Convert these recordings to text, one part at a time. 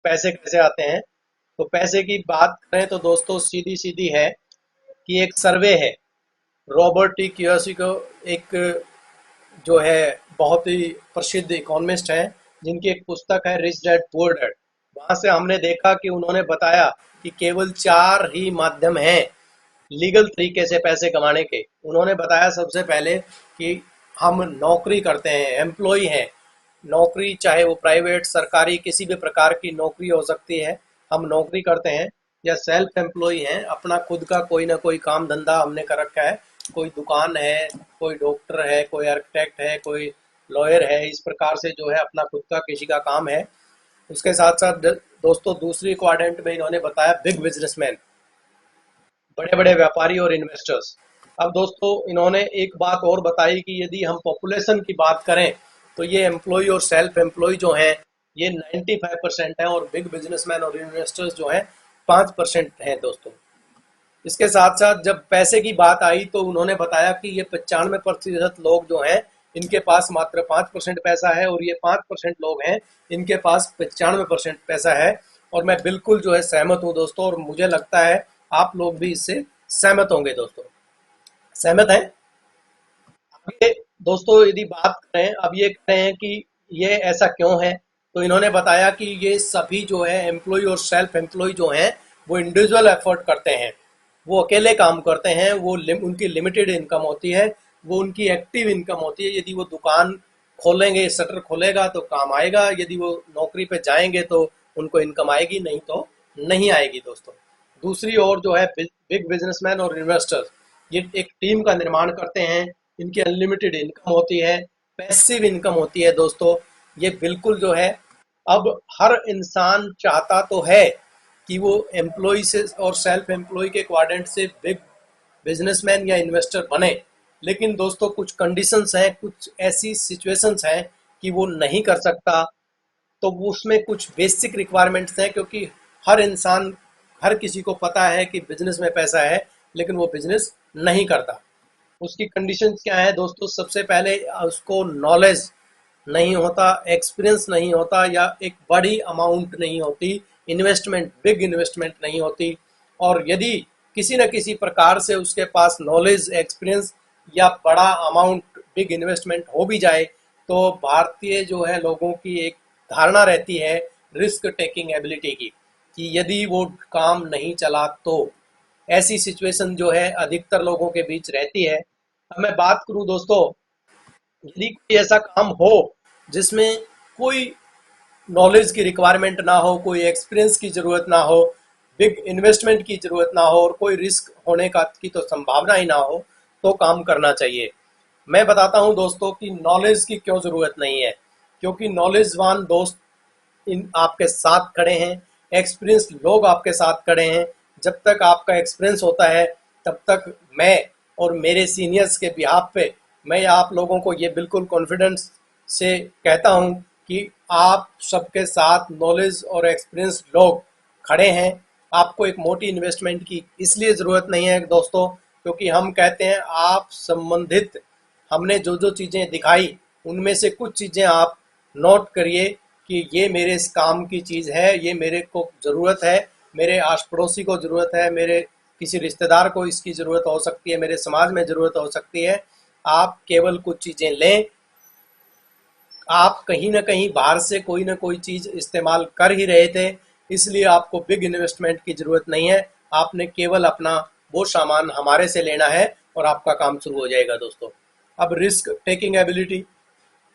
पैसे कैसे आते हैं। तो पैसे की बात करें तो दोस्तों सीधी सीधी है कि एक सर्वे है, रॉबर्ट टी कियोसाकी को, एक जो है बहुत ही प्रसिद्ध इकोनॉमिस्ट हैं, जिनकी एक पुस्तक है रिच डैड पुअर डैड। वहां से हमने देखा कि उन्होंने बताया कि केवल चार ही माध्यम हैं लीगल तरीके से पैसे कमाने के। उन्होंने बताया सबसे पहले कि हम नौकरी करते हैं, एम्प्लॉय हैं। नौकरी चाहे वो प्राइवेट सरकारी किसी भी प्रकार की नौकरी हो सकती है, हम नौकरी करते हैं। या सेल्फ एम्प्लॉय हैं, अपना खुद का कोई ना कोई काम धंधा हमने कर रखा है, कोई दुकान है, कोई डॉक्टर है, कोई आर्किटेक्ट है, कोई लॉयर है, इस प्रकार से जो है अपना खुद का किसी का काम है। उसके साथ साथ दोस्तों दूसरी क्वाड्रेंट में इन्होंने बताया बिग बिजनेसमैन, बड़े बड़े व्यापारी और इन्वेस्टर्स। अब दोस्तों इन्होंने एक बात और बताई कि यदि हम पॉपुलेशन की बात करें तो ये एम्प्लॉय और सेल्फ एम्प्लॉय जो हैं ये 95% है, और बिग बिजनेसमैन और इन्वेस्टर्स जो हैं 5% हैं दोस्तों। इसके साथ साथ जब पैसे की बात आई तो उन्होंने बताया कि ये 95% लोग जो हैं इनके पास मात्र 5% पैसा है, और ये 5% लोग हैं इनके पास 95% पैसा है। और मैं बिल्कुल जो है सहमत हूँ दोस्तों, और मुझे लगता है आप लोग भी इससे सहमत होंगे दोस्तों। सहमत हैं? अब ये दोस्तों यदि बात करें, अब ये कह रहे हैं कि ये ऐसा क्यों है, तो इन्होंने बताया कि ये सभी जो है एम्प्लॉय और सेल्फ एम्प्लॉय जो हैं वो इंडिविजुअल एफर्ट करते हैं, वो अकेले काम करते हैं, वो उनकी लिमिटेड इनकम होती है, वो उनकी एक्टिव इनकम होती है। यदि वो दुकान खोलेंगे, शटर खोलेगा तो काम आएगा, यदि वो नौकरी पे जाएंगे तो उनको इनकम आएगी, नहीं तो नहीं आएगी दोस्तों। दूसरी ओर जो है बिग बिजनेसमैन और इन्वेस्टर्स, ये एक टीम का निर्माण करते हैं, इनकी अनलिमिटेड इनकम होती है, पैसिव इनकम होती है दोस्तों। ये बिल्कुल जो है, अब हर इंसान चाहता तो है कि वो एम्प्लॉय से और सेल्फ एम्प्लॉय के क्वाड्रेंट से बिग बिजनेसमैन या इन्वेस्टर बने, लेकिन दोस्तों कुछ कंडीशंस हैं, कुछ ऐसी सिचुएशंस हैं कि वो नहीं कर सकता। तो वो उसमें कुछ बेसिक रिक्वायरमेंट्स हैं, क्योंकि हर इंसान, हर किसी को पता है कि बिजनेस में पैसा है, लेकिन वो बिजनेस नहीं करता। उसकी कंडीशंस क्या है दोस्तों? सबसे पहले उसको नॉलेज नहीं होता, एक्सपीरियंस नहीं होता, या एक बड़ी अमाउंट नहीं होती, इन्वेस्टमेंट, बिग इन्वेस्टमेंट नहीं होती। और यदि किसी न किसी प्रकार से उसके पास नॉलेज, एक्सपीरियंस या बड़ा अमाउंट, बिग इन्वेस्टमेंट हो भी जाए, तो भारतीय जो है लोगों की एक धारणा रहती है रिस्क टेकिंग एबिलिटी की, कि यदि वो काम नहीं चला तो। ऐसी सिचुएशन जो है अधिकतर लोगों के बीच रहती है। अब मैं बात करूं दोस्तों, यदि कोई ऐसा काम हो जिसमें कोई नॉलेज की रिक्वायरमेंट ना हो, कोई एक्सपीरियंस की जरूरत ना हो, बिग इन्वेस्टमेंट की जरूरत ना हो, और कोई रिस्क होने का की तो संभावना ही ना हो, तो काम करना चाहिए। मैं बताता हूं दोस्तों कि नॉलेज की क्यों जरूरत नहीं है। क्योंकि नॉलेजवान दोस्त इन आपके साथ खड़े हैं, एक्सपीरियंस लोग आपके साथ खड़े हैं। जब तक आपका एक्सपीरियंस होता है तब तक मैं और मेरे सीनियर्स के बिहाफ पे मैं आप लोगों को ये बिल्कुल कॉन्फिडेंस से कहता हूँ कि आप सबके साथ नॉलेज और एक्सपीरियंस लोग खड़े हैं। आपको एक मोटी इन्वेस्टमेंट की इसलिए ज़रूरत नहीं है दोस्तों, क्योंकि हम कहते हैं आप संबंधित, हमने जो जो चीज़ें दिखाई उनमें से कुछ चीज़ें आप नोट करिए कि ये मेरे इस काम की चीज़ है, ये मेरे को ज़रूरत है, मेरे आस पड़ोसी को ज़रूरत है, मेरे किसी रिश्तेदार को इसकी ज़रूरत हो सकती है, मेरे समाज में ज़रूरत हो सकती है। आप केवल कुछ चीज़ें लें। आप कहीं ना कहीं बाहर से कोई ना कोई चीज़ इस्तेमाल कर ही रहे थे, इसलिए आपको बिग इन्वेस्टमेंट की ज़रूरत नहीं है। आपने केवल अपना वो सामान हमारे से लेना है और आपका काम शुरू हो जाएगा दोस्तों। अब रिस्क टेकिंग एबिलिटी,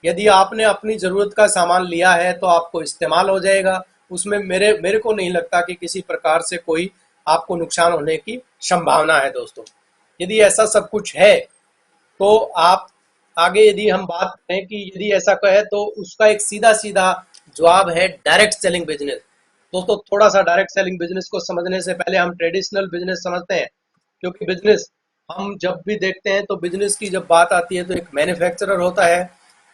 यदि आपने अपनी ज़रूरत का सामान लिया है तो आपको इस्तेमाल हो जाएगा, उसमें मेरे मेरे को नहीं लगता कि किसी प्रकार से कोई आपको नुकसान होने की संभावना है दोस्तों। यदि ऐसा सब कुछ है तो आप आगे, यदि हम बात करें कि यदि ऐसा कहे तो उसका एक सीधा सीधा जवाब है डायरेक्ट सेलिंग बिजनेस। दोस्तों थोड़ा सा डायरेक्ट सेलिंग बिजनेस को समझने से पहले हम ट्रेडिशनल बिजनेस समझते हैं। क्योंकि बिजनेस हम जब भी देखते हैं तो बिजनेस की जब बात आती है तो एक मैन्युफैक्चरर होता है,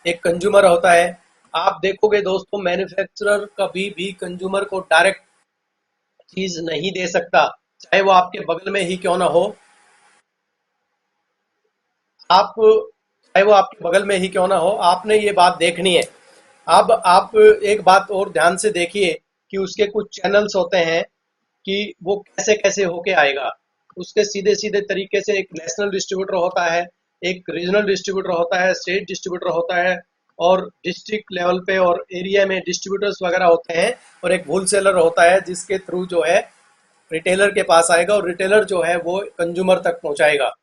एक कंज्यूमर होता है। आप देखोगे दोस्तों मैन्युफैक्चरर कभी भी कंज्यूमर को डायरेक्ट चीज नहीं दे सकता, चाहे वो आपके बगल में ही क्यों ना हो। आप चाहे वो आपके बगल में ही क्यों ना हो, आपने ये बात देखनी है। अब आप एक बात और ध्यान से देखिए कि उसके कुछ चैनल्स होते हैं कि वो कैसे कैसे होके आएगा। उसके सीधे सीधे तरीके से एक नेशनल डिस्ट्रीब्यूटर होता है, एक रीजनल डिस्ट्रीब्यूटर होता है, स्टेट डिस्ट्रीब्यूटर होता है, और डिस्ट्रिक्ट लेवल पे और एरिया में डिस्ट्रीब्यूटर्स वगैरह होते हैं, और एक होलसेलर होता है जिसके थ्रू जो है रिटेलर के पास आएगा, और रिटेलर जो है वो कंज्यूमर तक पहुंचाएगा।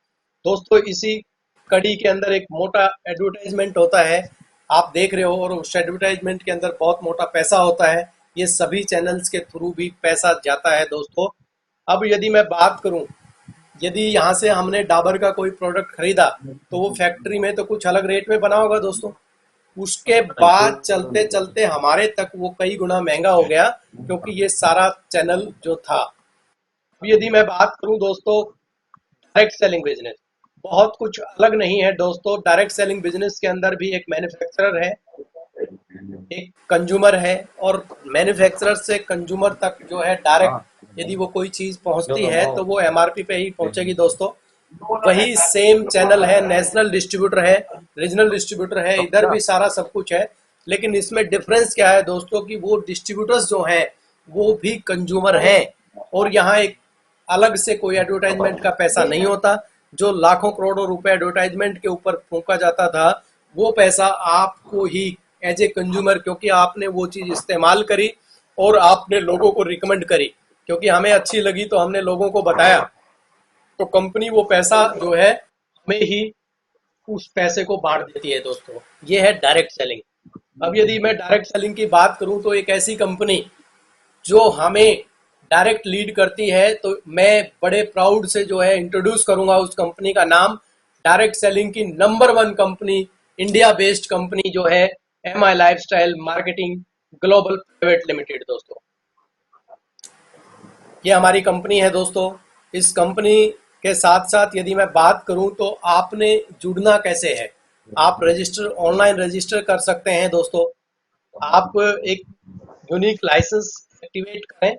दोस्तों इसी कड़ी के अंदर एक मोटा एडवर्टाइजमेंट होता है, आप देख रहे हो, और उस एडवर्टाइजमेंट के अंदर बहुत मोटा पैसा होता है। ये सभी चैनल्स के थ्रू भी पैसा जाता है दोस्तों। अब यदि मैं बात करूं, यदि यहाँ से हमने डाबर का कोई प्रोडक्ट खरीदा तो वो फैक्ट्री में तो कुछ अलग रेट में बना होगा दोस्तों, उसके बाद चलते चलते हमारे तक वो कई गुना महंगा हो गया, क्योंकि ये सारा चैनल जो था। अब यदि मैं बात करूं दोस्तों, डायरेक्ट सेलिंग बिजनेस बहुत कुछ अलग नहीं है दोस्तों। डायरेक्ट सेलिंग बिजनेस के अंदर भी एक मैन्युफैक्चरर है, एक कंज्यूमर है, और मैन्युफैक्चरर से कंज्यूमर तक जो है डायरेक्ट यदि वो कोई चीज पहुंचती है तो वो एमआरपी पे ही पहुंचेगी दोस्तों। वही सेम चैनल है, नेशनल डिस्ट्रीब्यूटर है, रीजनल डिस्ट्रीब्यूटर है, इधर भी सारा सब कुछ है। लेकिन इसमें डिफरेंस क्या है दोस्तों कि वो डिस्ट्रीब्यूटर्स जो हैं वो भी कंज्यूमर हैं, और यहाँ एक अलग से कोई एडवर्टाइजमेंट का पैसा नहीं होता। जो लाखों करोड़ों रुपए एडवर्टाइजमेंट के ऊपर फूंका जाता था, वो पैसा आपको ही एज ए कंज्यूमर, क्योंकि आपने वो चीज इस्तेमाल करी और आपने लोगों को रिकमेंड करी, क्योंकि हमें अच्छी लगी तो हमने लोगों को बताया, तो कंपनी वो पैसा जो है हमें ही उस पैसे को बांट देती है दोस्तों। ये है डायरेक्ट सेलिंग। अब यदि मैं डायरेक्ट सेलिंग की बात करूं तो एक ऐसी कंपनी जो हमें डायरेक्ट लीड करती है, तो मैं बड़े प्राउड से जो है इंट्रोड्यूस करूंगा उस कंपनी का नाम। डायरेक्ट सेलिंग की number one company, India based company जो है M I lifestyle marketing global private limited दोस्तों। ये हमारी कंपनी है दोस्तों। इस कंपनी के साथ साथ यदि मैं बात करूं तो आपने जुड़ना कैसे है, आप रजिस्टर ऑनलाइन रजिस्टर कर सकते हैं दोस्तों। आप एक यूनिक लाइसेंस एक्टिवेट करें,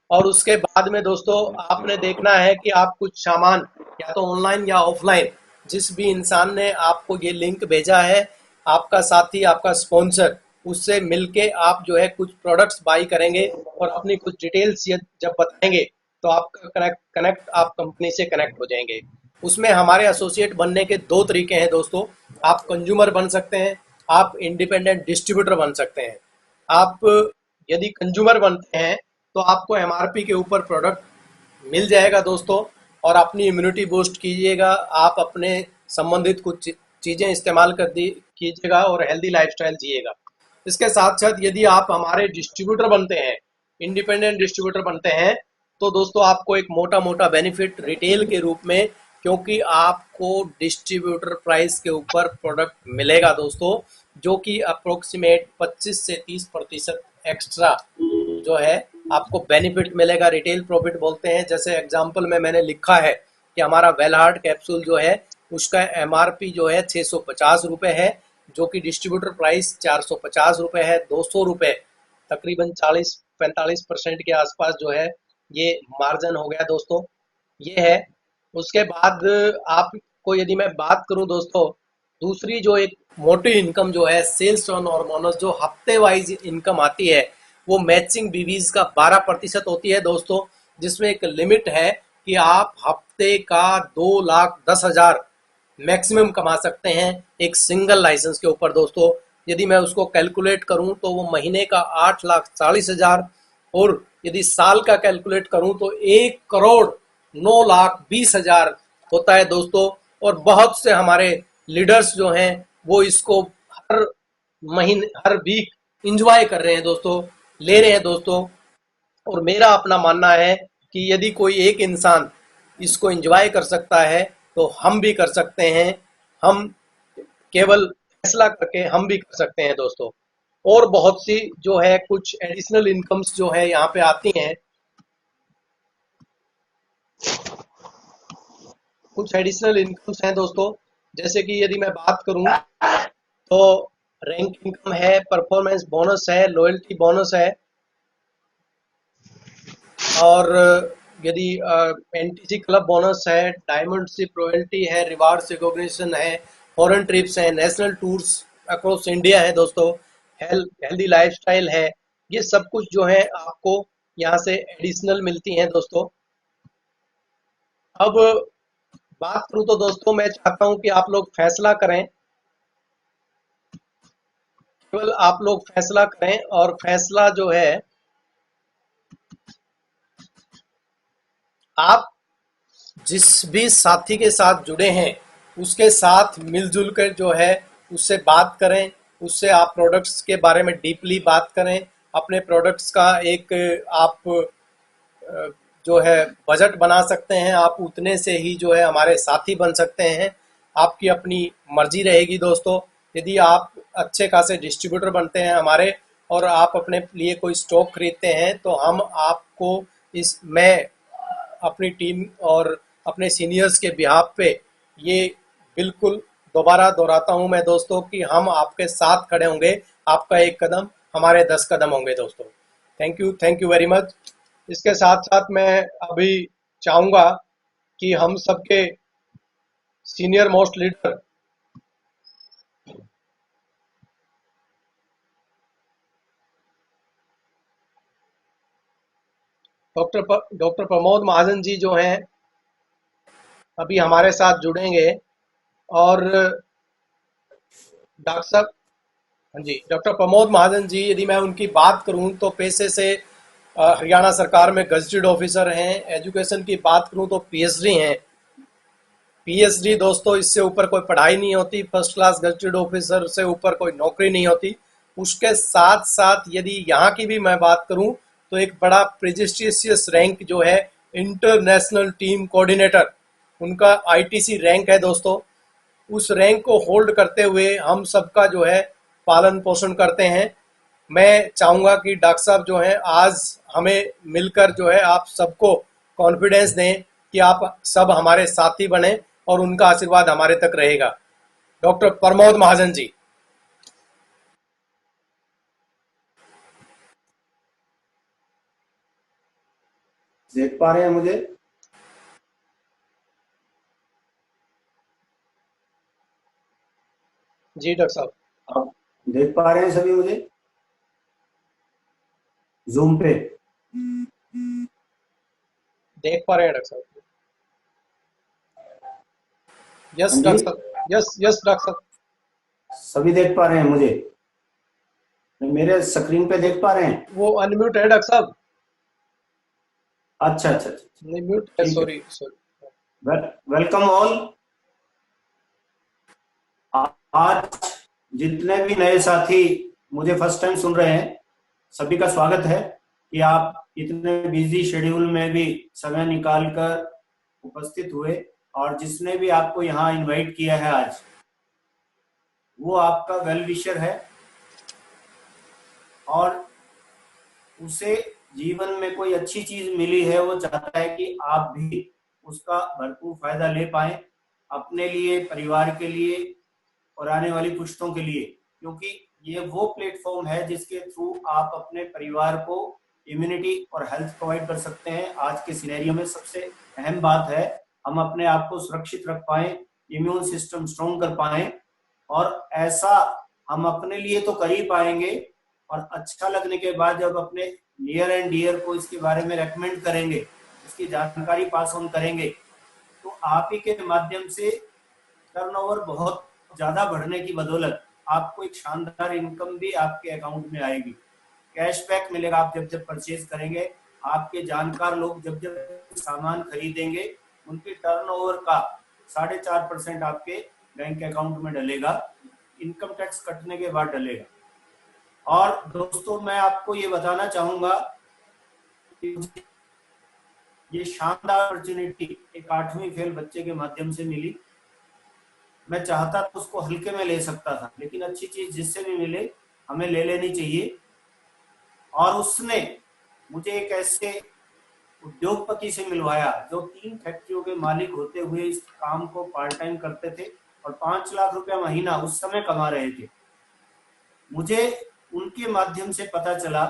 और उसके बाद में दोस्तों आपने देखना है कि आप कुछ सामान या तो ऑनलाइन या ऑफलाइन, जिस भी इंसान ने आपको ये लिंक भेजा है, आपका साथी, आपका स्पॉन्सर, उससे मिलके आप जो है कुछ प्रोडक्ट्स बाई करेंगे और अपनी कुछ डिटेल्स जब बताएंगे तो आपका कनेक्ट आप कंपनी से कनेक्ट हो जाएंगे। उसमें हमारे एसोसिएट बनने के दो तरीके हैं दोस्तों। आप कंज्यूमर बन सकते हैं, आप इंडिपेंडेंट डिस्ट्रीब्यूटर बन सकते हैं। आप यदि कंज्यूमर बनते हैं तो आपको एमआरपी के ऊपर प्रोडक्ट मिल जाएगा दोस्तों, और अपनी इम्यूनिटी बूस्ट कीजिएगा, आप अपने संबंधित कुछ चीज़ें इस्तेमाल कर दी कीजिएगा और हेल्दी लाइफस्टाइल जिएगा। इसके साथ साथ यदि आप हमारे डिस्ट्रीब्यूटर बनते हैं, इंडिपेंडेंट डिस्ट्रीब्यूटर बनते हैं, तो दोस्तों आपको एक मोटा मोटा बेनिफिट रिटेल के रूप में, क्योंकि आपको डिस्ट्रीब्यूटर प्राइस के ऊपर प्रोडक्ट मिलेगा दोस्तों, जो कि अप्रोक्सीमेट 25 से 30% एक्स्ट्रा जो है आपको बेनिफिट मिलेगा। रिटेल प्रॉफिट बोलते हैं। जैसे एग्जांपल में मैंने लिखा है कि हमारा वेलहार्ट कैप्सूल जो है उसका एमआरपी जो है 650 रुपये है, जो कि डिस्ट्रीब्यूटर प्राइस 450 रुपये है। 200 रुपये, तकरीबन 40-45% के आसपास जो है ये मार्जिन हो गया दोस्तों। ये है। उसके बाद आपको यदि मैं बात करूं दोस्तों, दूसरी जो एक मोटी इनकम जो है सेल्स ऑन हॉर्मोनस, जो हफ्ते वाइज इनकम आती है, वो मैचिंग बीवीज का 12% होती है दोस्तों, जिसमें एक लिमिट है कि आप हफ्ते का 2,10,000 मैक्सिमम कमा सकते हैं एक सिंगल लाइसेंस के ऊपर दोस्तों। यदि मैं उसको कैलकुलेट करूं तो वो महीने का 8,40,000, और यदि साल का कैलकुलेट करूं तो 1,09,20,000 होता है दोस्तों। और बहुत से हमारे लीडर्स जो हैं वो इसको हर महीने, हर वीक इंजॉय कर रहे हैं दोस्तों, ले रहे हैं दोस्तों। और मेरा अपना मानना है कि यदि कोई एक इंसान इसको एंजॉय कर सकता है तो हम भी कर सकते हैं। हम केवल फैसला करके हम भी कर सकते हैं दोस्तों। और बहुत सी जो है कुछ एडिशनल इनकम्स जो है यहाँ पे आती हैं। कुछ एडिशनल इनकम्स हैं दोस्तों, जैसे कि यदि मैं बात करूं तो रैंक इनकम है, परफॉर्मेंस बोनस है, लॉयल्टी बोनस है, और यदि एनटीसी क्लब बोनस है, डायमंड शिप रॉयल्टी है, रिवार्ड्स रिकॉग्निशन है, फॉरेन ट्रिप्स है, नेशनल टूर्स अक्रॉस इंडिया है दोस्तों, हेल्दी लाइफस्टाइल है, ये सब कुछ जो है आपको यहाँ से एडिशनल मिलती हैं दोस्तों। अब बात करूँ तो दोस्तों मैं चाहता हूँ कि आप लोग फैसला करें, केवल आप लोग फैसला करें, और फैसला जो है आप जिस भी साथी के साथ जुड़े हैं उसके साथ मिलजुल कर जो है उससे बात करें, उससे आप प्रोडक्ट्स के बारे में डीपली बात करें, अपने प्रोडक्ट्स का एक आप जो है बजट बना सकते हैं, आप उतने से ही जो है हमारे साथी बन सकते हैं। आपकी अपनी मर्जी रहेगी दोस्तों। यदि आप अच्छे खासे डिस्ट्रीब्यूटर बनते हैं हमारे, और आप अपने लिए कोई स्टॉक खरीदते हैं, तो हम आपको इस मैं अपनी टीम और अपने सीनियर्स के बिहाफ पे ये बिल्कुल दोबारा दोहराता हूं मैं दोस्तों कि हम आपके साथ खड़े होंगे। आपका एक कदम हमारे 10 कदम होंगे दोस्तों। Thank you very much. इसके साथ साथ मैं अभी चाहूंगा कि हम सबके senior most leader doctor Pramod Mahajan ji जो हैं अभी हमारे साथ जुड़ेंगे। और डॉक्टर साहब, हाँ जी, डॉक्टर प्रमोद महाजन जी, यदि मैं उनकी बात करूं तो पेशे से हरियाणा सरकार में गजटेड ऑफिसर हैं। एजुकेशन की बात करूं तो पीएचडी हैं। पीएचडी दोस्तों, इससे ऊपर कोई पढ़ाई नहीं होती। फर्स्ट क्लास गजटेड ऑफिसर से ऊपर कोई नौकरी नहीं होती। उसके साथ साथ यदि यहाँ की भी मैं बात करूं तो एक बड़ा प्रेस्टिजियस रैंक जो है इंटरनेशनल टीम कोऑर्डिनेटर, उनका आईटीसी रैंक है दोस्तों। उस रैंक को होल्ड करते हुए हम सबका जो है पालन पोषण करते हैं। मैं चाहूंगा कि डॉक्टर साहब जो है आज हमें मिलकर जो है आप सबको कॉन्फिडेंस दें कि आप सब हमारे साथी बने और उनका आशीर्वाद हमारे तक रहेगा। डॉक्टर प्रमोद महाजन जी। देख पा रहे हैं मुझे? जी डॉक्टर साहब। आप देख पा रहे हैं सभी मुझे जूम पे? देख पा रहे हैं डॉक्टर साहब। यस हाँ जी, डॉक्टर साहब, यस यस डॉक्टर साहब। सभी देख पा रहे हैं मुझे? मेरे स्क्रीन पे देख पा रहे हैं? वो अनम्यूट है डॉक्टर साहब। अच्छा अच्छा अच्छा, नहीं, म्यूट है, ठीक है। Sorry sorry. Welcome all. आज जितने भी नए साथी मुझे फर्स्ट टाइम सुन रहे हैं, सभी का स्वागत है कि आप इतने बिजी शेड्यूल में भी समय निकालकर उपस्थित हुए। और जिसने भी आपको यहाँ इनवाइट किया है आज, वो आपका वेल विशर है और उसे जीवन में कोई अच्छी चीज मिली है। वो चाहता है कि आप भी उसका भरपूर फायदा ले पाए, अपने लिए, परिवार के लिए और आने वाली पुश्तों के लिए। क्योंकि ये वो प्लेटफॉर्म है जिसके थ्रू आप अपने परिवार को इम्यूनिटी और हेल्थ प्रोवाइड कर सकते हैं। आज के सिनेरियो में सबसे अहम बात है हम अपने आप को सुरक्षित रख पाए, इम्यून सिस्टम स्ट्रॉन्ग कर पाए। और ऐसा हम अपने लिए तो कर ही पाएंगे, और अच्छा लगने के बाद जब अपने नियर एंड डियर को इसके बारे में रेकमेंड करेंगे, इसकी जानकारी पास ऑन करेंगे, तो आप ही के माध्यम से टर्नओवर बहुत ज्यादा बढ़ने की बदौलत आपको एक शानदार इनकम भी आपके अकाउंट में आएगी। कैशबैक मिलेगा आप जब जब परचेज करेंगे। आपके जानकार लोग जब जब सामान खरीदेंगे, उनके टर्नओवर का 4.5% आपके बैंक अकाउंट में डलेगा, इनकम टैक्स कटने के बाद डलेगा। और दोस्तों, मैं आपको ये बताना चाहूंगा कि ये शानदार अपॉर्चुनिटी एक 8वीं फेल बच्चे के माध्यम से मिली। मैं चाहता तो उसको हल्के में ले सकता था, लेकिन अच्छी चीज जिससे भी मिले हमें ले लेनी चाहिए। और उसने मुझे एक ऐसे उद्योगपति से मिलवाया जो 3 फैक्ट्रियों के मालिक होते हुए इस काम को पार्ट टाइम करते थे और 5 लाख रुपया महीना उस समय कमा रहे थे। मुझे उनके माध्यम से पता चला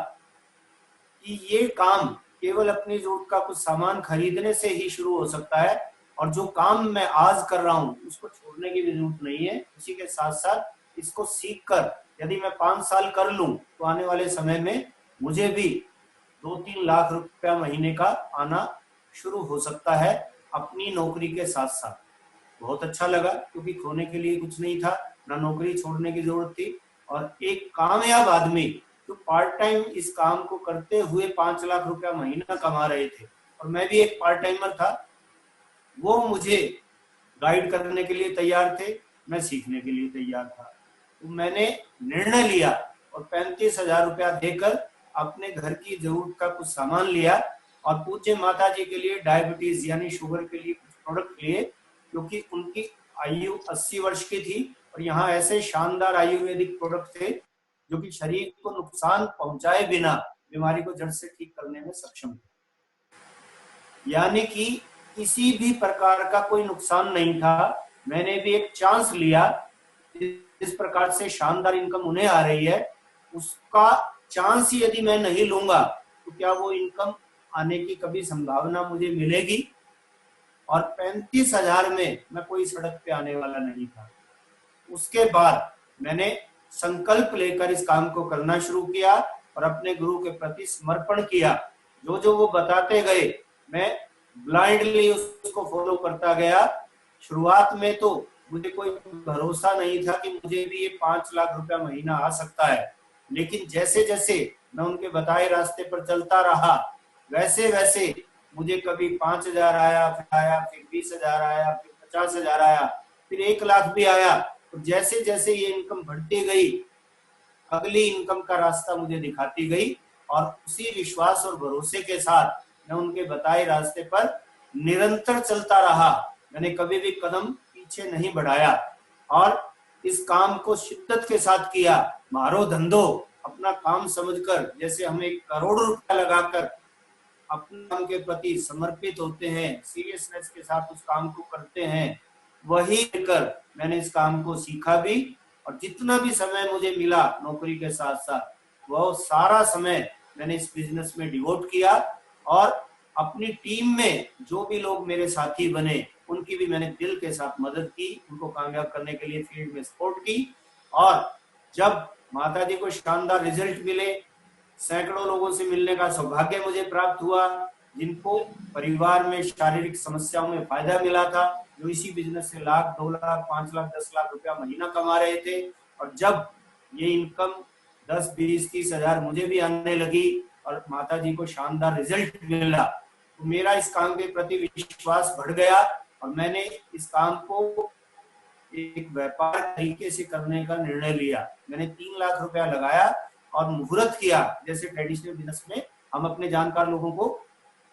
कि ये काम केवल अपनी जरूरत का कुछ सामान खरीदने से ही शुरू हो सकता है, और जो काम मैं आज कर रहा हूँ उसको छोड़ने की भी जरूरत नहीं है। इसी के साथ साथ इसको सीख कर यदि मैं 5 साल कर लूं तो आने वाले समय में मुझे भी 2-3 लाख रुपया महीने का आना शुरू हो सकता है अपनी नौकरी के साथ साथ। बहुत अच्छा लगा, क्योंकि खोने के लिए कुछ नहीं था, ना नौकरी छोड़ने की जरूरत थी, और एक कामयाब आदमी जो पार्ट टाइम इस काम को करते हुए 5 लाख रुपया महीना कमा रहे थे, और मैं भी एक पार्ट टाइमर था, वो मुझे गाइड करने के लिए तैयार थे, मैं सीखने के लिए तैयार था। तो मैंने निर्णय लिया और 35,000 रुपया देकर अपने घर की जरूरत का कुछ सामान लिया, और पूज्य माता जी के लिए डायबिटीज यानी शुगर के लिए कुछ प्रोडक्ट लिए, क्योंकि उनकी आयु 80 वर्ष की थी, और यहाँ ऐसे शानदार आयुर्वेदिक प्रोडक्ट थे जो कि शरीर को नुकसान पहुंचाए बिना बीमारी को जड़ से ठीक करने में सक्षम थे। यानी कि किसी भी प्रकार का कोई नुकसान नहीं था। मैंने भी एक चांस लिया, जिस प्रकार से शानदार इनकम उन्हें आ रही है, उसका चांस ही यदि मैं नहीं लूंगा तो क्या वो इनकम आने की कभी संभावना मुझे मिलेगी? और 35,000 में मैं कोई सड़क पे आने वाला नहीं था। उसके बाद मैंने संकल्प लेकर इस काम को करना शुरू किया और अपने गुरु के प्रति समर्पण किया। जो जो वो बताते गए मैं ब्लाइंडली उसको फॉलो करता गया। शुरुआत में तो मुझे कोई भरोसा नहीं था कि मुझे भी ये 5 लाख रुपया महीना आ सकता है, लेकिन जैसे जैसे मैं उनके बताए रास्ते पर चलता रहा, वैसे वैसे मुझे कभी 5,000 आया, फिर 20,000 आया, फिर 50,000 आया, फिर 1 लाख भी आया। और जैसे जैसे ये इनकम बढ़ती गई, अगली इनकम का रास्ता मुझे दिखाती गई, और उसी विश्वास और भरोसे के साथ मैं उनके बताए रास्ते पर निरंतर चलता रहा। मैंने कभी भी कदम पीछे नहीं बढ़ाया, और इस काम को शिद्दत के साथ किया। मारो धंधो अपना काम समझकर, जैसे हम 1 करोड़ रुपया लगाकर अपने काम के प्रति समर्पित होते हैं, सीरियसनेस के साथ उस काम को करते हैं, वही लेकर मैंने इस काम को सीखा भी। और जितना भी समय मुझे मिला नौकरी के साथ साथ, वह सारा समय मैंने इस बिजनेस में डिवोट किया, और अपनी टीम में जो भी लोग मेरे साथी बने उनकी भी मैंने दिल के साथ मदद की, उनको कामयाब करने के लिए फील्ड में सपोर्ट की। और जब माता जी को शानदार रिजल्ट मिले, सैकड़ों लोगों से मिलने का सौभाग्य मुझे प्राप्त हुआ, जिनको परिवार में शारीरिक समस्याओं में फायदा मिला था, जो इसी बिजनेस से लाख, 2 लाख, 5 लाख, 10 लाख रुपया महीना कमा रहे थे। और जब ये इनकम 10, 20, 30,000 मुझे भी आने लगी और माता जी को शानदार रिजल्ट मिला, तो मेरा इस काम के प्रति विश्वास बढ़ गया, और मैंने इस काम को एक व्यापार तरीके से करने का निर्णय लिया। मैंने 3 लाख रुपया लगाया और मुहूर्त किया। जैसे ट्रेडिशनल बिजनेस में हम अपने जानकार लोगों को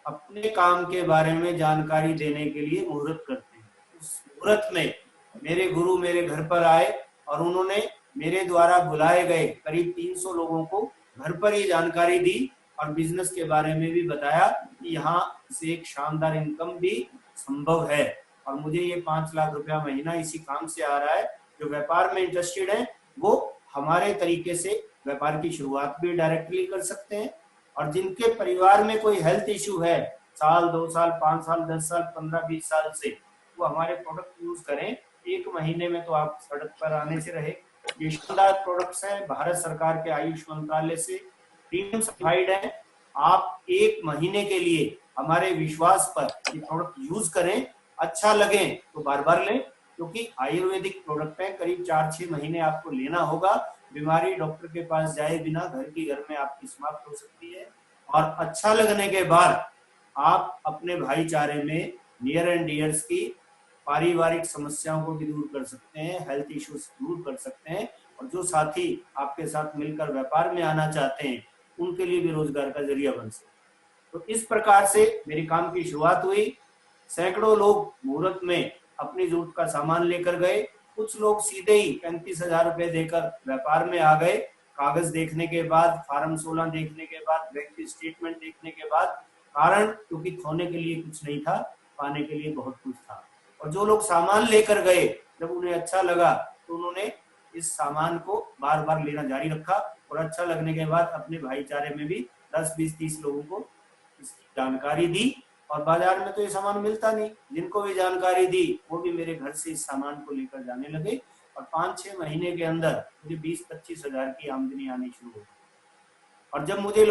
अपने काम के बारे में जानकारी देने के लिए मुहूर्त करते हैं। उस मुहूर्त में मेरे गुरु मेरे घर पर आए, और उन्होंने मेरे द्वारा बुलाए गए करीब 300 लोगों को घर पर ही जानकारी दी, और बिजनेस के बारे में भी बताया कि यहाँ से एक शानदार इनकम भी संभव है। और मुझे ये 5 लाख रुपया महीना इसी काम से आ रहा है। जो व्यापार में इंटरेस्टेड है वो हमारे तरीके से व्यापार की शुरुआत भी डायरेक्टली कर सकते हैं, और जिनके परिवार में कोई हेल्थ इश्यू है, साल, 2 साल, 5 साल, 10 साल, 15, 20 साल से, वो हमारे प्रोडक्ट यूज करें। 1 महीने में तो आप सड़क पर आने से रहे। ये शानदार प्रोडक्ट्स हैं, भारत सरकार के आयुष मंत्रालय से प्रीमियम सर्टिफाइड है। आप 1 महीने के लिए हमारे विश्वास पर ये प्रोडक्ट यूज करें, अच्छा लगे तो बार बार लें, क्योंकि आयुर्वेदिक प्रोडक्ट है। करीब 4-6 महीने आपको लेना होगा। बीमारी डॉक्टर के पास जाए बिना घर की घर में आपकी समाप्त हो सकती है, और अच्छा लगने के बाद आप अपने भाईचारे में नियर एंड डियर्स की पारिवारिक समस्याओं को भी दूर कर सकते हैं, हेल्थ इश्यूज दूर कर सकते हैं, और जो साथी आपके साथ मिलकर व्यापार में आना चाहते हैं उनके लिए भी रोजगार का जरिया बन सकते हैं। तो इस प्रकार से मेरी काम की शुरुआत हुई। सैकड़ों लोग मुहूर्त में अपनी जरूरत का सामान लेकर गए। कुछ लोग सीधे ही 35,000 रुपए देकर व्यापार में आ गए। कागज देखने के बाद, फार्म 16 देखने के बाद, बैंक की स्टेटमेंट देखने के बाद। कारण क्योंकि खोने के लिए कुछ नहीं था, पाने के लिए बहुत कुछ था। और जो लोग सामान लेकर गए, जब उन्हें अच्छा लगा तो उन्होंने इस सामान को बार बार लेना जारी रखा, और अच्छा लगने के बाद अपने भाईचारे में भी 10, 20, 30 लोगों को इसकी जानकारी दी। और बाजार में तो ये सामान मिलता नहीं, जिनको भी जानकारी दी वो भी मेरे घर से इस सामान को लेकर जाने लगे, और 5-6 महीने के अंदर मुझे 20-25 हजार की आमदनी आनी शुरू हो गई। और जब मुझे